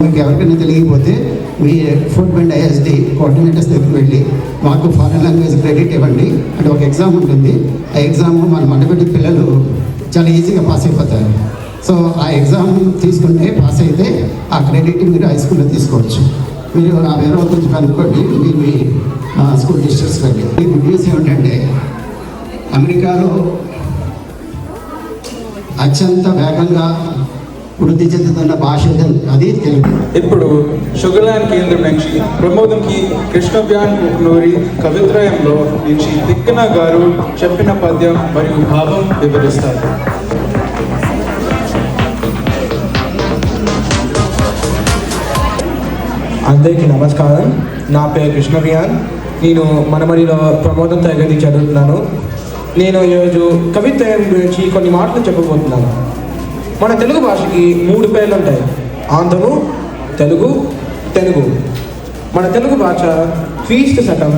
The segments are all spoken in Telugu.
మీకు ఎవరికైనా తెలియకపోతే మీ ఫుడ్ అండ్ ఐఎస్డి కోఆర్డినేటర్స్ దగ్గరికి వెళ్ళి మాకు ఫారెన్ లాంగ్వేజ్ క్రెడిట్ ఇవ్వండి అంటే ఒక ఎగ్జామ్ ఉంటుంది. ఆ ఎగ్జామ్ మన మండపెట్టి పిల్లలు చాలా ఈజీగా పాస్ అయిపోతారు. సో ఆ ఎగ్జామ్ తీసుకుంటే పాస్ అయితే ఆ క్రెడిట్ మీరు హై స్కూల్లో తీసుకోవచ్చు. మీరు ఆ వేరే గురించి కనుక్కోండి. మీరు మీ స్కూల్ డిస్ట్రిక్ట్స్ వెళ్ళి ఈ గుడ్ న్యూస్ ఏమిటంటే అమెరికాలో అత్యంత వేగంగా వృద్ధి చెందుతున్న భాష అది తెలుగు. ఇప్పుడు షుగర్ల్యాండ్ కేంద్రం నుంచి ప్రమోదంకి కృష్ణవ్యాన్ నూరి కవిత్రయంలో నుంచి తిక్కన గారు చెప్పిన పద్యం మరియు భావం వివరిస్తారు. అందరికీ నమస్కారం. నా పేరు కృష్ణవ్యాన్. నేను మనమరిలో ప్రమోదం తరగతి చదువుతున్నాను. నేను ఈరోజు కవిత్రయం గురించి కొన్ని మాటలు చెప్పబోతున్నాను. మన తెలుగు భాషకి 3 పేర్లు ఉంటాయి: ఆంధ్రము, తెలుగు, తెలుగు. మన తెలుగు భాష క్రీస్తు శకం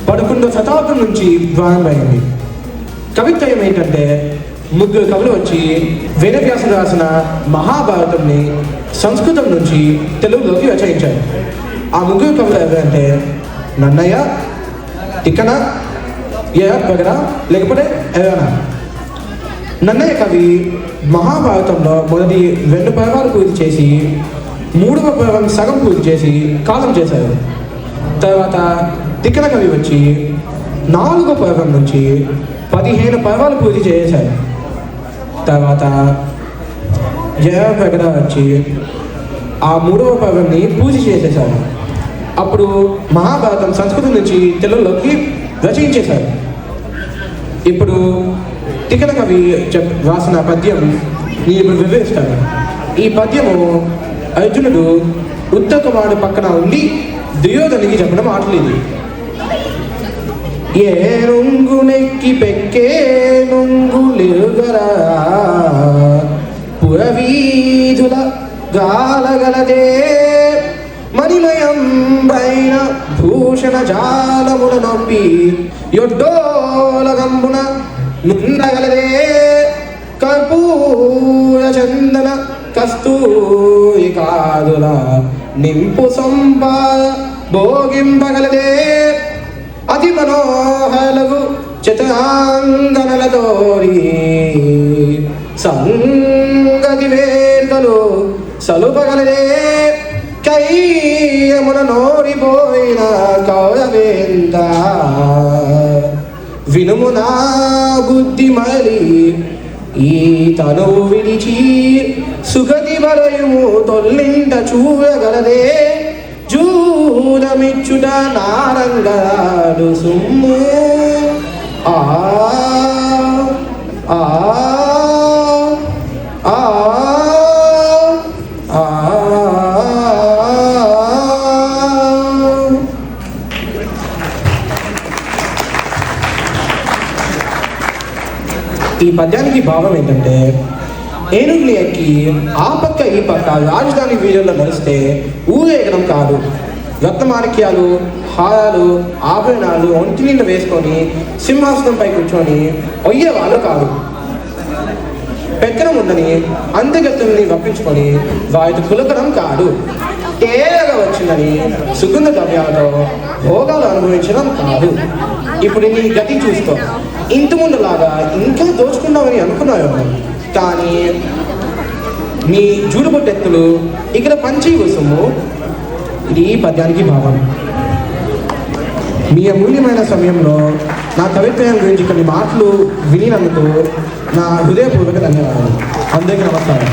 11వ శతాబ్దం నుంచి ప్రారంభమైంది. కవిత్రయం ఏంటంటే 3 కవులు వచ్చి వేదవ్యాసుడు రాసిన మహాభారతంని సంస్కృతం నుంచి తెలుగులోకి రచయించారు. ఆ 3 కవులు ఎవరంటే నన్నయ్య, తిక్కన, ఎర్రపగడ లేకపోతే ఎర్రన. నన్నయ్య కవి మహాభారతంలో మొదటి 2 పర్వాలు పూర్తి చేసి 3వ పర్వం సగం పూర్తి చేసి కాలం చేశారు. తర్వాత తిక్కన కవి వచ్చి 4వ పర్వం నుంచి 15 పర్వాలు పూర్తి చేశారు. తర్వాత ఎర్రపగడ వచ్చి ఆ 3వ పర్వంని పూర్తి చేసేశారు. అప్పుడు మహాభారతం సంస్కృతం నుంచి తెలుగులోకి రచయించేశారు. ఇప్పుడు తిక్కన కవి రాసిన పద్యం నేను ఇప్పుడు వివరిస్తాను. ఈ పద్యము అర్జునుడు ఉత్తకుమారుడు పక్కన ఉండి దుర్యోధనికి చెప్పిన మాటలు ఇది. ఏ నొంగు నెక్కి పెక్కే నొంగులిరుగరా పురవీధుల గాలగలదే మణిమయం పైన భూషణ జాలముల నొప్పి యొడ్డోలగంబున నుండగలదే కర్పూర చందన కస్తూరి కాదుల నింపు సంపా భోగింపగలదే అతి మనోహరగు చతురాంగనలతోరి సంగతి వేర్కలు సలుపగలదే కయ్యమున నోరిపోయిన కౌరవేంద వినుము నా బుద్ధి మలి ఈ తనువు విడిచి సుగతి వలయుము తొల్లింట చూడగలదే జూదమిచ్చుట నారంగరాలు సుమ్ము ఆ ఆ ఆ ఈ పద్యానికి భావం ఏంటంటే ఏనుగుని ఎక్కి ఆ పక్క ఈ పక్క రాజధాని వీధుల్లో నడిస్తే ఊరేగడం కాదు, రత్నమాణిక్యాలు, హారాలు, ఆభరణాలు ఒంటి నిండా వేసుకొని సింహాసనంపై కూర్చొని ఒయ్యేవాళ్ళు కాదు. పెత్తనం ఉందని అందగతుల్ని రప్పించుకొని వారితో పులకడం కాదు. తేరగా వచ్చిందని సుగంధ ద్రవ్యాలతో భోగాలు అనుభవించడం కాదు. ఇప్పుడు నీ గతి చూసుకో. ఇంత ముందులాగా ఇంకా దోచుకున్నామని అనుకున్నావు, కానీ నీ జూడుబొట్టెత్తులు ఇక్కడ పంచి వసుము. ఇది పద్యానికి భావం. మీ అమూల్యమైన సమయంలో నా కవిత్వం గురించి కొన్ని మాటలు వినినందుకు నా హృదయపూర్వక ధన్యవాదాలు. అందరికీ నమస్కారం.